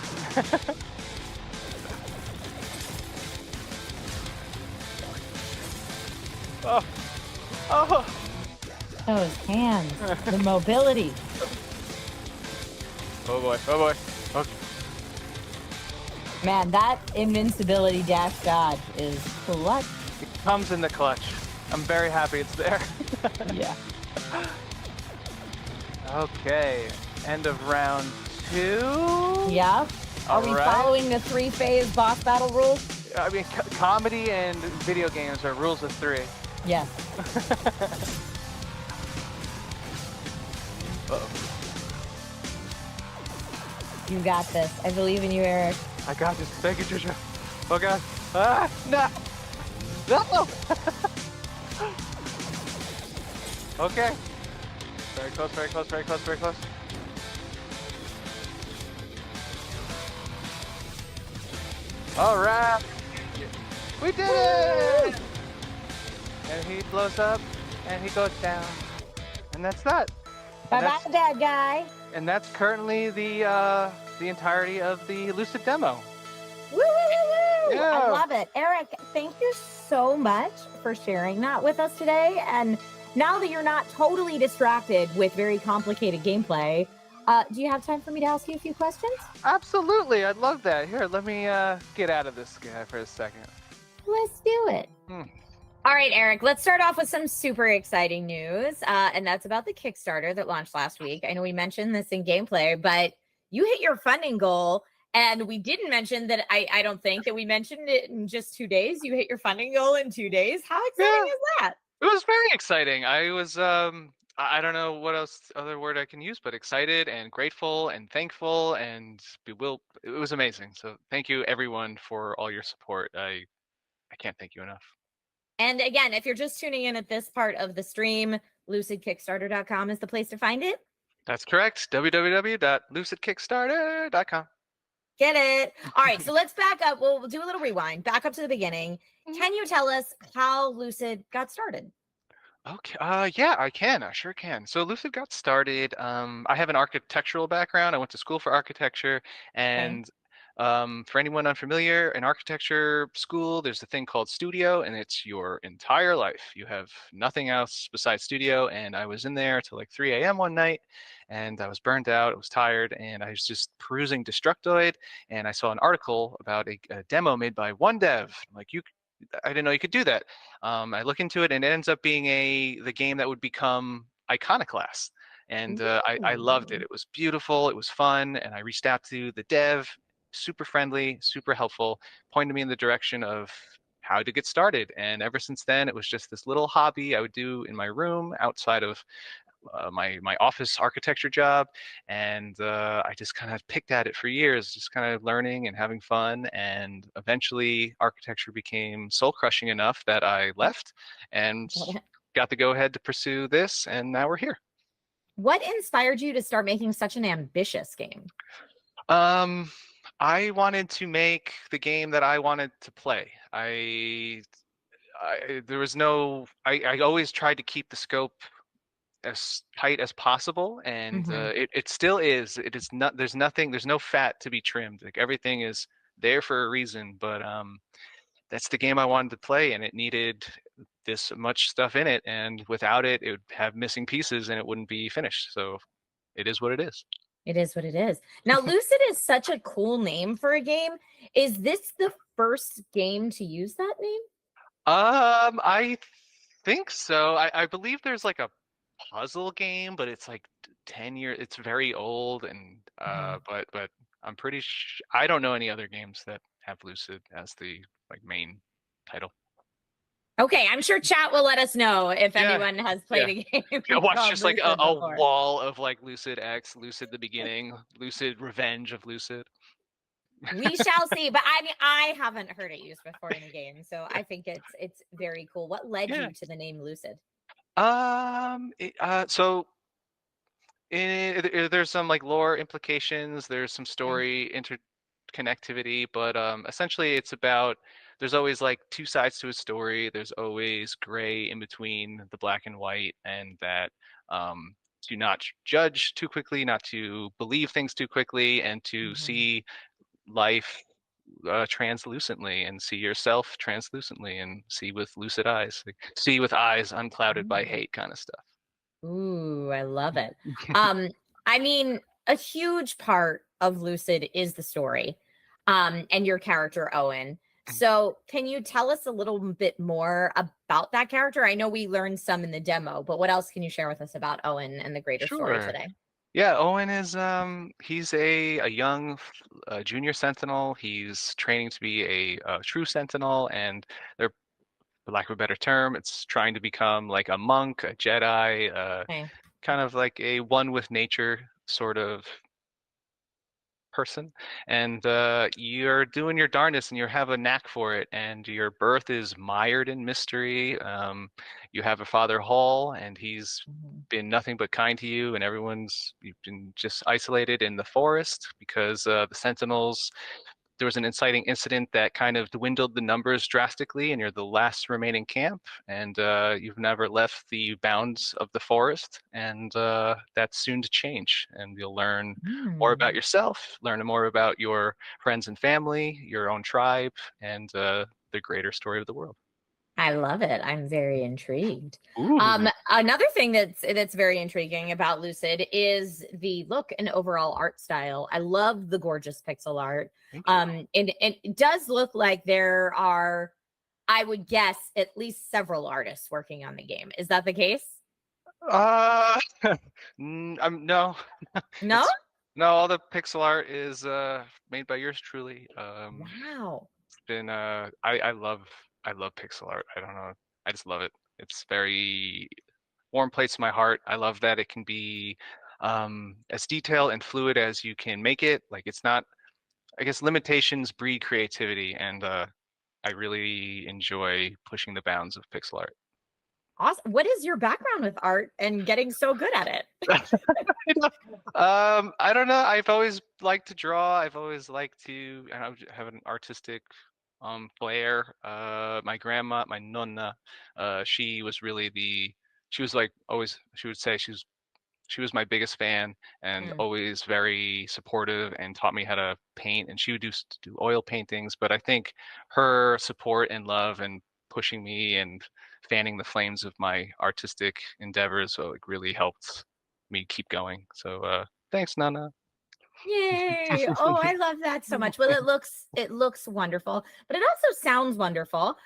Oh. Those hands, the mobility. Oh boy, oh boy. Okay. Man, that invincibility dash dodge is clutch. It comes in the clutch. I'm very happy it's there. Yeah. Okay, end of round 2. Yeah. Are we following the 3-phase boss battle rules? I mean, comedy and video games are rules of 3. Yes. Uh-oh. You got this. I believe in you, Eric. I got this. Thank you, Trisha. Oh god. Ah, no. No. Okay. Very close, very close, very close, very close. All right. We did it! And he blows up, and he goes down. And that's that. Bye-bye, bad guy. And that's currently the entirety of the LUCID demo. Woo, woo, woo, woo! Yeah. I love it. Eric, thank you so much for sharing that with us today. And now that you're not totally distracted with very complicated gameplay, do you have time for me to ask you a few questions? Absolutely. I'd love that. Here, let me get out of this guy for a second. Let's do it. All right, Eric, let's start off with some super exciting news. And that's about the Kickstarter that launched last week. I know we mentioned this in gameplay, but you hit your funding goal. And we didn't mention that. I don't think that we mentioned it in just 2 days. You hit your funding goal in 2 days. How exciting is that? It was very exciting. I was, I don't know what other word I can use, but excited and grateful and thankful and it was amazing. So thank you everyone for all your support. I can't thank you enough. And again, if you're just tuning in at this part of the stream, lucidkickstarter.com is the place to find it. That's correct. www.lucidkickstarter.com. Get it? All right, so let's back up. We'll do a little rewind. Back up to the beginning. Can you tell us how Lucid got started? Okay. Yeah, I can. I sure can. So Lucid got started. I have an architectural background. I went to school for architecture, and For anyone unfamiliar, in architecture school, there's a thing called studio, and it's your entire life. You have nothing else besides studio. And I was in there till like 3 a.m. one night, and I was burned out. I was tired, and I was just perusing Destructoid, and I saw an article about a demo made by one dev. Like I didn't know you could do that. I look into it, and it ends up being the game that would become Iconoclast. And I loved it. It was beautiful. It was fun. And I reached out to the dev, super friendly, super helpful, pointed me in the direction of how to get started. And ever since then, it was just this little hobby I would do in my room outside of my office architecture job. And I just kind of picked at it for years, just kind of learning and having fun. And eventually, architecture became soul crushing enough that I left and got the go ahead to pursue this. And now we're here. What inspired you to start making such an ambitious game? I wanted to make the game that I wanted to play. There was no. I always tried to keep the scope as tight as possible, and it still is. It is not. There's nothing. There's no fat to be trimmed. Like everything is there for a reason. But that's the game I wanted to play, and it needed this much stuff in it. And without it, it would have missing pieces, and it wouldn't be finished. So it is what it is. It is what it is. Now, Lucid is such a cool name for a game. Is this the first game to use that name? I think so. I believe there's like a puzzle game, but it's like 10 years. It's very old, and but I'm pretty I don't know any other games that have Lucid as the like main title. Okay, I'm sure chat will let us know if anyone has played a game. Watch just like a before. wall of like Lucid X, Lucid the Beginning, Lucid Revenge of Lucid. We shall see, but I mean, I haven't heard it used before in a game, so I think it's very cool. What led you to the name Lucid? So there's some like lore implications. There's some story interconnectivity, but essentially it's about. There's always like two sides to a story. There's always gray in between the black and white, and that to not judge too quickly, not to believe things too quickly, and to see life translucently, and see yourself translucently, and see with lucid eyes, like, see with eyes unclouded by hate, kind of stuff. Ooh, I love it. I mean, a huge part of Lucid is the story, and your character Owen. So can you tell us a little bit more about that character? I know we learned some in the demo, but what else can you share with us about Owen and the greater story today? Yeah, Owen is he's a young junior Sentinel. He's training to be a true Sentinel, and they're, for lack of a better term, it's trying to become like a monk, a Jedi, kind of like a one with nature sort of person. And you're doing your darndest, and you have a knack for it, and your birth is mired in mystery. You have a father Hall, and he's been nothing but kind to you, and you've been just isolated in the forest because the Sentinels, there was an inciting incident that kind of dwindled the numbers drastically, and you're the last remaining camp, and you've never left the bounds of the forest, and that's soon to change. And you'll learn more about yourself, learn more about your friends and family, your own tribe, and the greater story of the world. I love it. I'm very intrigued. Another thing that's very intriguing about Lucid is the look and overall art style. I love the gorgeous pixel art. And it does look like there are, I would guess, at least several artists working on the game. Is that the case? No. No? No, all the pixel art is made by yours truly. Wow. It's been I love pixel art. I don't know. I just love it. It's very warm place to my heart. I love that it can be as detailed and fluid as you can make it. Like it's not, I guess limitations breed creativity, and I really enjoy pushing the bounds of pixel art. Awesome. What is your background with art and getting so good at it? I don't know. I've always liked to draw. I've always liked to have an artistic flair. My grandma, my nonna, she was really she was like always, she would say she was she was my biggest fan and always very supportive and taught me how to paint. And she would do oil paintings. But I think her support and love and pushing me and fanning the flames of my artistic endeavors, so it really helped me keep going. So thanks, Nana. Yay! Oh, I love that so much. Well, it looks wonderful, but it also sounds wonderful.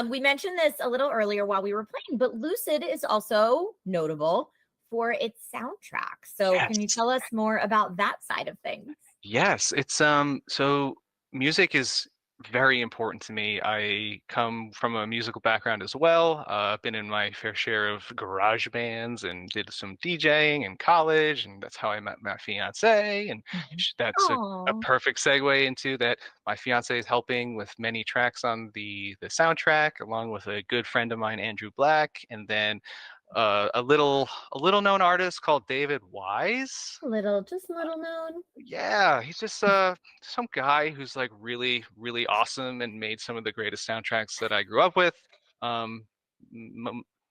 We mentioned this a little earlier while we were playing, but Lucid is also notable for its soundtrack. So, can you tell us more about that side of things? Yes, it's so music is very important to me. I come from a musical background as well. I've been in my fair share of garage bands and did some DJing in college, and that's how I met my fiance. And that's a perfect segue into that. My fiance is helping with many tracks on the soundtrack, along with a good friend of mine, Andrew Black, and then a little known artist called David Wise. Just little known. Yeah, he's just some guy who's like really awesome and made some of the greatest soundtracks that I grew up with. Um,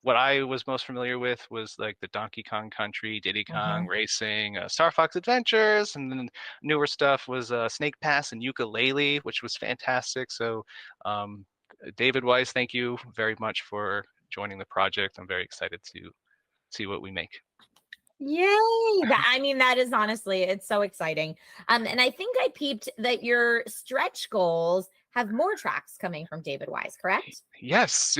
what I was most familiar with was like the Donkey Kong Country, Diddy Kong Racing, Star Fox Adventures, and then newer stuff was Snake Pass and Ukulele, which was fantastic. So, David Weiss, thank you very much for joining the project. I'm very excited to see what we make. Yay! I mean, that is honestly, it's so exciting. And I think I peeped that your stretch goals have more tracks coming from David Wise, correct? Yes.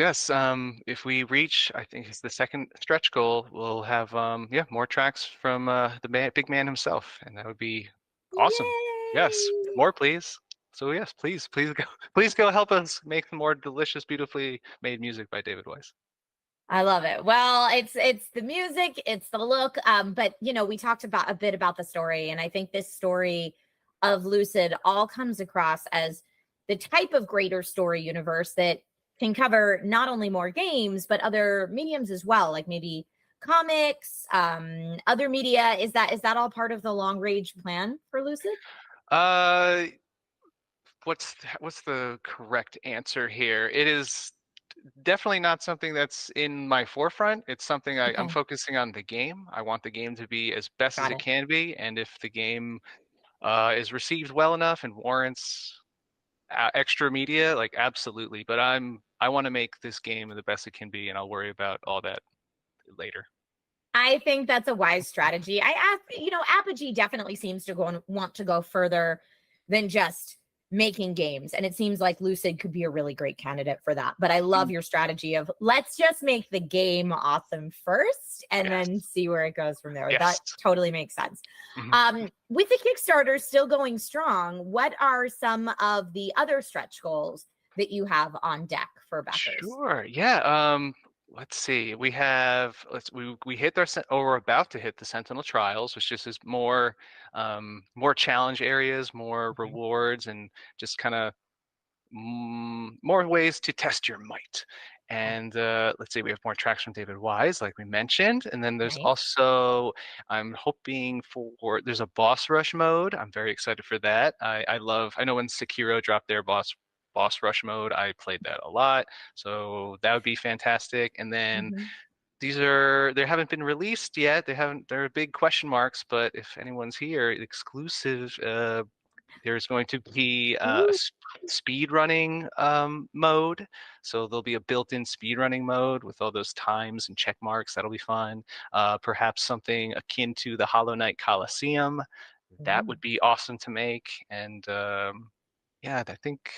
If we reach, I think it's the second stretch goal, we'll have more tracks from the big man himself, and that would be awesome. Yay! Yes, more please. So yes, please go help us make some more delicious, beautifully made music by David Wise. I love it. Well, it's the music, it's the look, but we talked about a bit about the story, and I think this story of Lucid all comes across as the type of greater story universe that can cover not only more games but other mediums as well, like maybe comics, other media. Is that all part of the long range plan for Lucid? What's the correct answer here? It is definitely not something that's in my forefront. It's something I'm focusing on the game. I want the game to be as best as it can be, and if the game is received well enough and warrants extra media, like absolutely. But I want to make this game the best it can be, and I'll worry about all that later. I think that's a wise strategy. Apogee definitely seems to want to go further than just making games. And it seems like Lucid could be a really great candidate for that. But I love your strategy of let's just make the game awesome first and then see where it goes from there. That totally makes sense. With the Kickstarter still going strong, what are some of the other stretch goals that you have on deck for backers? Sure. Yeah. Let's see. We have we hit we're about to hit the Sentinel trials, which just is more challenge areas, more rewards, and just kind of more ways to test your might. And let's see, we have more tracks from David Wise, like we mentioned, and then there's also I'm hoping for there's a boss rush mode. I'm very excited for that. I know when Sekiro dropped their boss rush mode, I played that a lot, so that would be fantastic. And then they haven't been released yet. They're big question marks, but if anyone's here, exclusive, there's going to be a speed running mode. So there'll be a built-in speed running mode with all those times and check marks. That'll be fun. Perhaps something akin to the Hollow Knight Coliseum. That would be awesome to make. And I think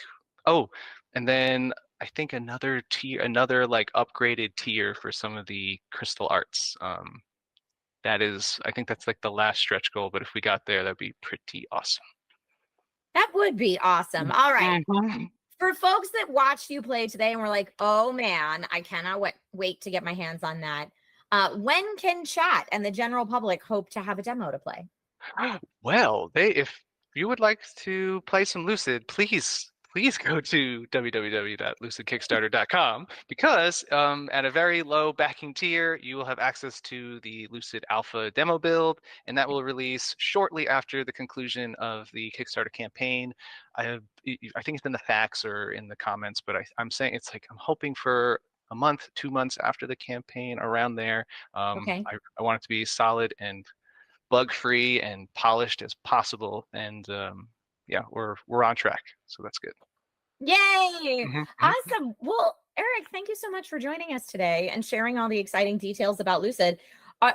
and then I think another like upgraded tier for some of the crystal arts. I think that's like the last stretch goal, but if we got there, that'd be pretty awesome. That would be awesome. All right. For folks that watched you play today and were like, oh man, I cannot wait to get my hands on that. When can chat and the general public hope to have a demo to play? Well, if you would like to play some Lucid, please go to www.lucidkickstarter.com because at a very low backing tier, you will have access to the Lucid Alpha demo build, and that will release shortly after the conclusion of the Kickstarter campaign. I think it's in the facts or in the comments, but I'm saying it's like I'm hoping for a month, 2 months after the campaign, around there. Okay. I want it to be solid and bug-free and polished as possible, and yeah, we're on track, so that's good. Yay! Awesome. Well, Eric, thank you so much for joining us today and sharing all the exciting details about Lucid.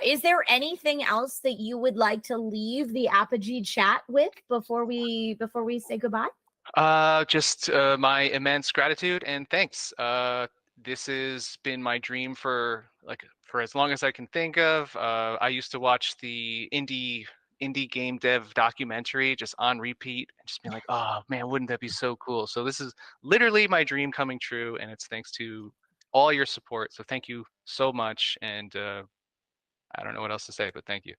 Is there anything else that you would like to leave the Apogee chat with before we say goodbye? Just my immense gratitude and thanks. This has been my dream for as long as I can think of. I used to watch the indie game dev documentary just on repeat and just being like, oh man, wouldn't that be so cool? So this is literally my dream coming true, and it's thanks to all your support. So thank you so much, and I don't know what else to say, but thank you.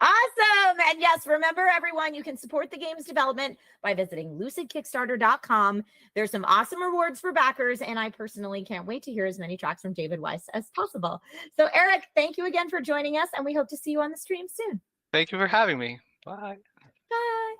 Awesome. And yes, remember everyone, you can support the game's development by visiting lucidkickstarter.com. There's some awesome rewards for backers, and I personally can't wait to hear as many tracks from David Weiss as possible. So Eric, thank you again for joining us, and we hope to see you on the stream soon. Thank you for having me. Bye. Bye.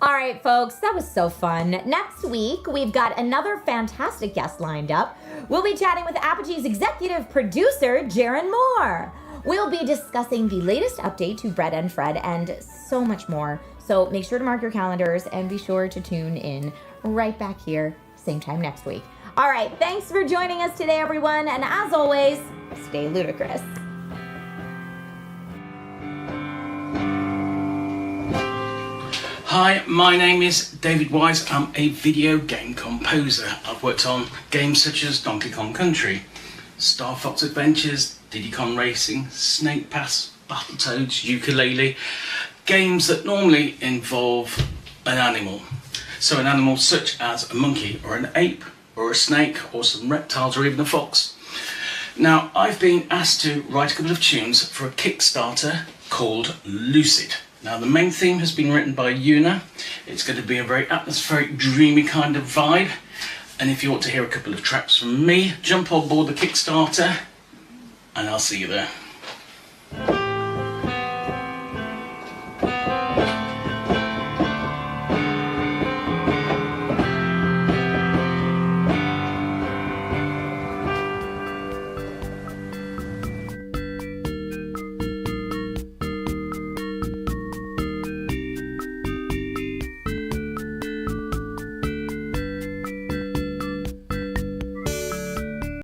All right, folks, that was so fun. Next week, we've got another fantastic guest lined up. We'll be chatting with Apogee's executive producer, Jaron Moore. We'll be discussing the latest update to Bread and Fred and so much more. So make sure to mark your calendars and be sure to tune in right back here, same time next week. All right, thanks for joining us today, everyone. And as always, stay ludicrous. Hi, my name is David Wise. I'm a video game composer. I've worked on games such as Donkey Kong Country, Star Fox Adventures, Diddy Kong Racing, Snake Pass, Battletoads, Ukulele, games that normally involve an animal. So an animal such as a monkey or an ape or a snake or some reptiles or even a fox. Now, I've been asked to write a couple of tunes for a Kickstarter called Lucid. Now, the main theme has been written by Yuna. It's going to be a very atmospheric, dreamy kind of vibe. And if you want to hear a couple of tracks from me, jump on board the Kickstarter, and I'll see you there.